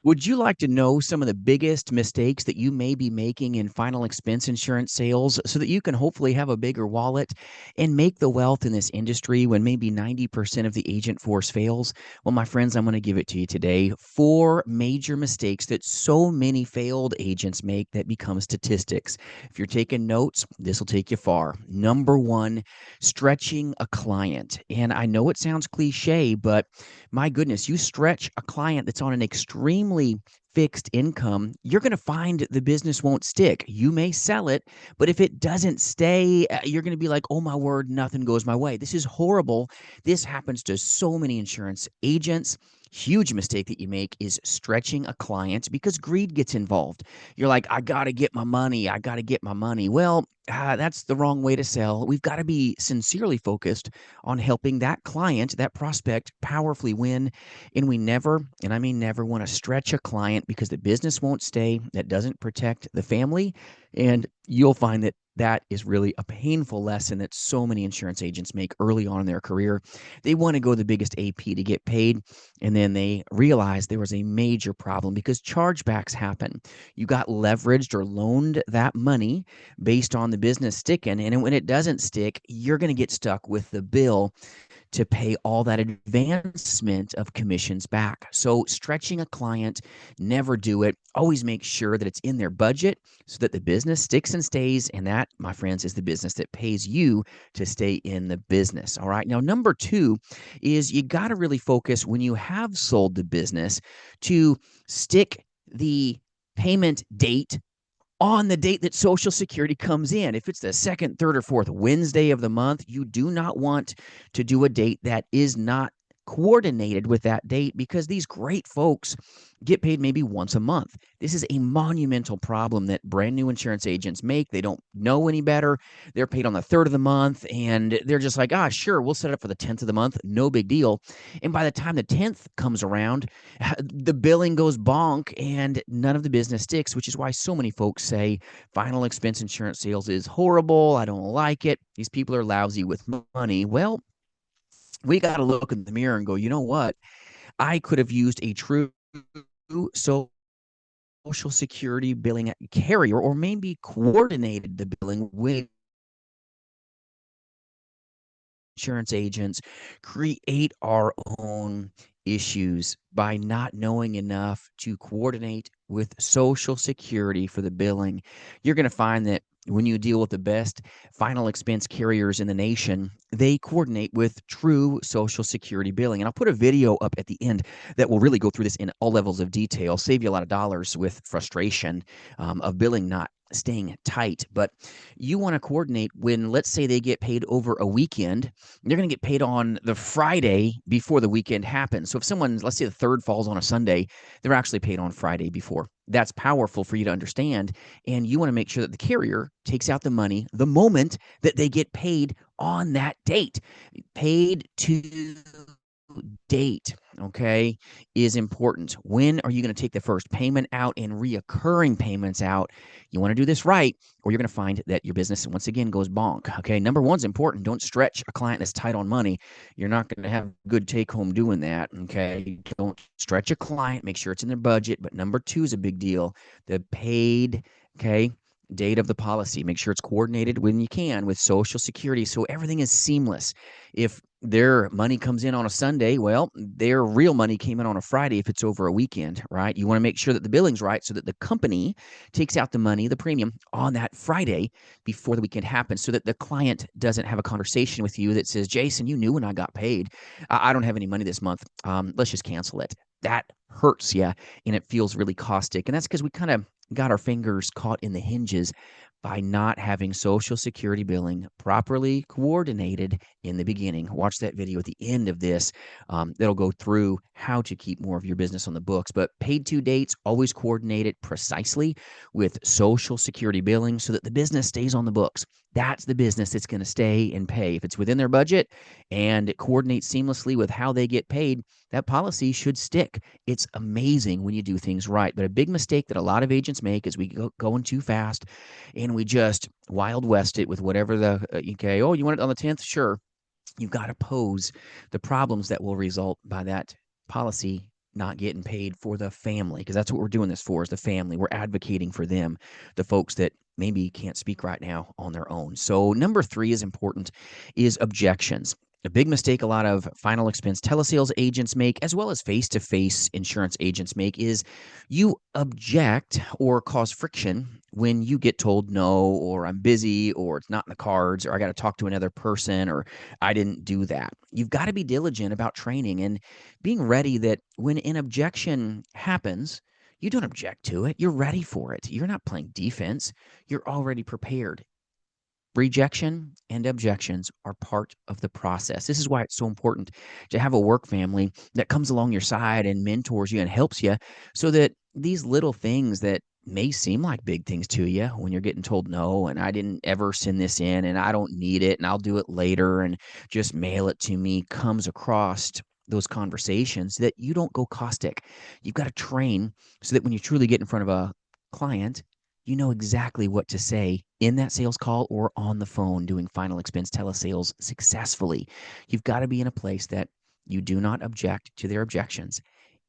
Would you like to know some of the biggest mistakes that you may be making in final expense insurance sales so that you can hopefully have a bigger wallet and make the wealth in this industry when maybe 90% of the agent force fails? Well, my friends, I'm going to give it to you today. Four major mistakes that so many failed agents make that become statistics. If you're taking notes, this will take you far. Number one, stretching a client. And I know it sounds cliche, but my goodness, you stretch a client that's on an extremely fixed income, you're going to find the business won't stick. You may sell it, but if it doesn't stay, you're going to be like, oh my word, nothing goes my way. This is horrible. This happens to so many insurance agents. Huge mistake that you make is stretching a client because greed gets involved. You're like, I got to get my money. I got to get my money. Well, that's the wrong way to sell. We've got to be sincerely focused on helping that client, that prospect, powerfully win. And we never, and I mean never, want to stretch a client because the business won't stay. That doesn't protect the family. And you'll find that that is really a painful lesson that so many insurance agents make early on in their career. They want to go the biggest AP to get paid, and then they realize there was a major problem because chargebacks happen. You got leveraged or loaned that money based on the business sticking, and when it doesn't stick, you're going to get stuck with the bill to pay all that advancement of commissions back. So stretching a client, never do it. Always make sure that it's in their budget so that the business sticks and stays. And that, my friends, is the business that pays you to stay in the business. All right. Now, number two is you got to really focus when you have sold the business to stick the payment date on the date that Social Security comes in. If it's the second, third, or fourth Wednesday of the month, you do not want to do a date that is not coordinated with that date because these great folks get paid maybe once a month. This is a monumental problem that brand new insurance agents make. They don't know any better. They're paid on the third of the month and they're just like, sure, we'll set it up for the 10th of the month. No big deal. And by the time the 10th comes around, the billing goes bonk and none of the business sticks, which is why so many folks say final expense insurance sales is horrible. I don't like it. These people are lousy with money. Well, we got to look in the mirror and go, you know what? I could have used a true Social Security billing carrier or maybe coordinated the billing with insurance agents, create our own issues by not knowing enough to coordinate with Social Security for the billing. You're going to find that when you deal with the best final expense carriers in the nation, they coordinate with true Social Security billing. And I'll put a video up at the end that will really go through this in all levels of detail, save you a lot of dollars with frustration of billing not staying tight. But you want to coordinate when, let's say, they get paid over a weekend, they're going to get paid on the Friday before the weekend happens. So if someone, let's say the third falls on a Sunday, they're actually paid on Friday before. That's powerful for you to understand. And you want to make sure that the carrier takes out the money the moment that they get paid on that date. Paid to date, okay, is important. When are you going to take the first payment out and reoccurring payments out? You want to do this right, or you're going to find that your business once again goes bonk. Okay, number one's important. Don't stretch a client that's tight on money. You're not going to have good take home doing that. Okay, don't stretch a client. Make sure it's in their budget. But number two is a big deal. The paid, okay, date of the policy. Make sure it's coordinated when you can with Social Security so everything is seamless. If their money comes in on a Sunday, well, their real money came in on a Friday if it's over a weekend, right? You want to make sure that the billing's right so that the company takes out the money, the premium, on that Friday before the weekend happens so that the client doesn't have a conversation with you that says, Jason, you knew when I got paid. I don't have any money this month. Let's just cancel it. That hurts you, and it feels really caustic. And that's because we kind of got our fingers caught in the hinges by not having Social Security billing properly coordinated in the beginning. Watch that video at the end of this. That'll go through how to keep more of your business on the books. But paid to dates, always coordinate it precisely with Social Security billing so that the business stays on the books. That's the business that's going to stay and pay. If it's within their budget and it coordinates seamlessly with how they get paid, that policy should stick. It's amazing when you do things right. But a big mistake that a lot of agents make is we go going too fast and we just Wild West it with whatever the, okay, oh, you want it on the 10th? Sure. You've got to pose the problems that will result by that policy not getting paid for the family, because that's what we're doing this for, is the family. We're advocating for them, the folks that maybe can't speak right now on their own. So number 3 is important, is objections. A big mistake a lot of final expense telesales agents make, as well as face-to-face insurance agents make, is you object or cause friction when you get told no, or I'm busy, or it's not in the cards, or I got to talk to another person, or I didn't do that. You've got to be diligent about training and being ready that when an objection happens, you don't object to it. You're ready for it. You're not playing defense. You're already prepared. Rejection and objections are part of the process. This is why it's so important to have a work family that comes along your side and mentors you and helps you, so that these little things that may seem like big things to you when you're getting told no, and I didn't ever send this in, and I don't need it, and I'll do it later, and just mail it to me, comes across those conversations, that you don't go caustic. You've got to train so that when you truly get in front of a client, you know exactly what to say in that sales call or on the phone doing final expense telesales successfully. You've got to be in a place that you do not object to their objections.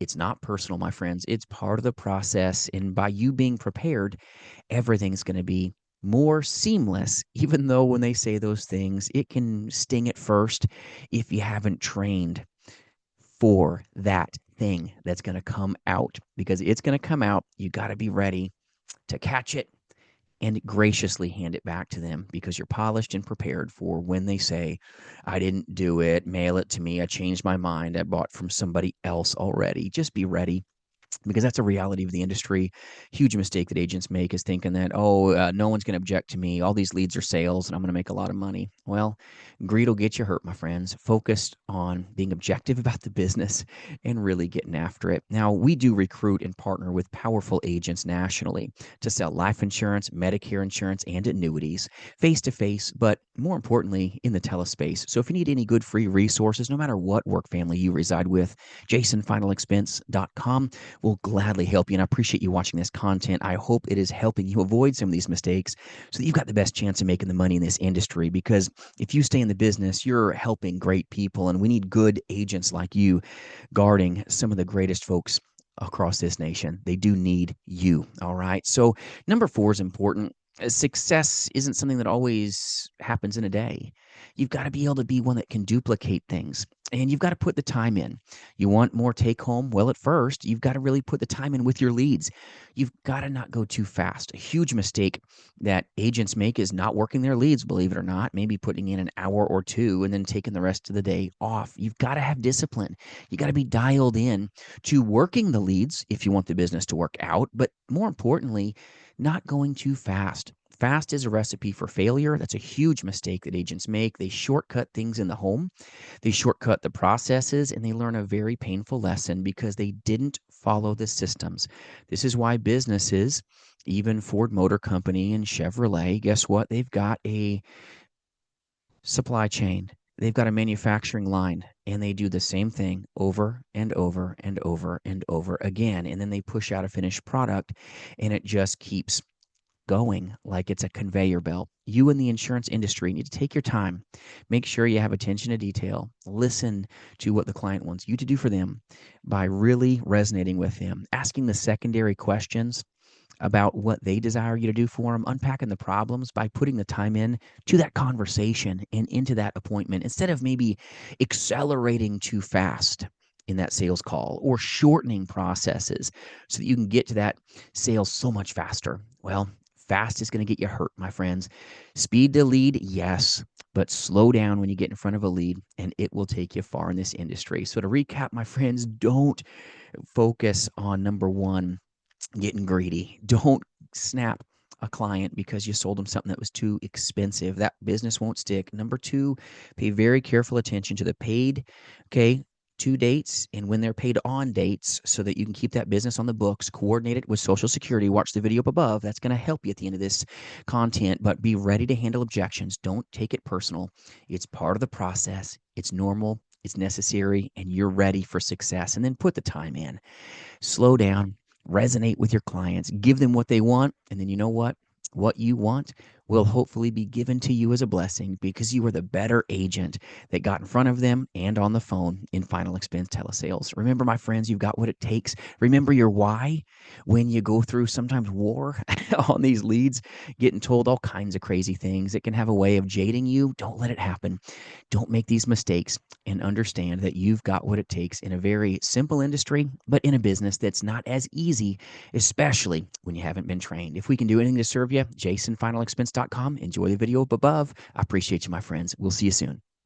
It's not personal, my friends. It's part of the process. And by you being prepared, everything's going to be more seamless, even though when they say those things, it can sting at first if you haven't trained for that thing that's going to come out, because it's going to come out. You got to be ready to catch it and graciously hand it back to them, because you're polished and prepared for when they say, I didn't do it, mail it to me, I changed my mind, I bought from somebody else already. Just be ready, because that's a reality of the industry. Huge mistake that agents make is thinking that, no one's going to object to me. All these leads are sales and I'm going to make a lot of money. Well, greed will get you hurt, my friends. Focused on being objective about the business and really getting after it. Now, we do recruit and partner with powerful agents nationally to sell life insurance, Medicare insurance, and annuities face to face, but more importantly, in the telespace. So if you need any good free resources, no matter what work family you reside with, jasonfinalexpense.com will gladly help you. And I appreciate you watching this content. I hope it is helping you avoid some of these mistakes so that you've got the best chance of making the money in this industry. Because if you stay in the business, you're helping great people. And we need good agents like you guarding some of the greatest folks across this nation. They do need you. All right. So, number 4 is important. Success isn't something that always happens in a day. You've got to be able to be one that can duplicate things, and you've got to put the time in. You want more take home? Well, at first, you've got to really put the time in with your leads. You've got to not go too fast. A huge mistake that agents make is not working their leads, believe it or not, maybe putting in an hour or two and then taking the rest of the day off. You've got to have discipline. You got to be dialed in to working the leads if you want the business to work out, but more importantly, not going too fast. Fast is a recipe for failure. That's a huge mistake that agents make. They shortcut things in the home, they shortcut the processes, and they learn a very painful lesson because they didn't follow the systems. This is why businesses, even Ford Motor Company and Chevrolet, guess what? They've got a supply chain. They've got a manufacturing line, and they do the same thing over and over and over and over again. And then they push out a finished product, and it just keeps going like it's a conveyor belt. You in the insurance industry need to take your time. Make sure you have attention to detail. Listen to what the client wants you to do for them by really resonating with them, asking the secondary questions about what they desire you to do for them, unpacking the problems by putting the time in to that conversation and into that appointment, instead of maybe accelerating too fast in that sales call or shortening processes so that you can get to that sale so much faster. Well, fast is going to get you hurt, my friends. Speed to lead, yes, but slow down when you get in front of a lead, and it will take you far in this industry. So to recap, my friends, don't focus on number 1, getting greedy. Don't snap a client because you sold them something that was too expensive. That business won't stick. Number 2, pay very careful attention to the paid, to dates and when they're paid on dates, so that you can keep that business on the books. Coordinate it with Social Security. Watch the video up above. That's going to help you at the end of this content, but be ready to handle objections. Don't take it personal. It's part of the process. It's normal. It's necessary, and you're ready for success. And then put the time in. Slow down, resonate with your clients, give them what they want, and then you know what? What you want will hopefully be given to you as a blessing because you are the better agent that got in front of them and on the phone in final expense telesales. Remember, my friends, you've got what it takes. Remember your why when you go through sometimes war on these leads, getting told all kinds of crazy things. It can have a way of jading you. Don't let it happen. Don't make these mistakes, and understand that you've got what it takes in a very simple industry, but in a business that's not as easy, especially when you haven't been trained. If we can do anything to serve you, jasonfinalexpense.com. Enjoy the video up above. I appreciate you, my friends. We'll see you soon.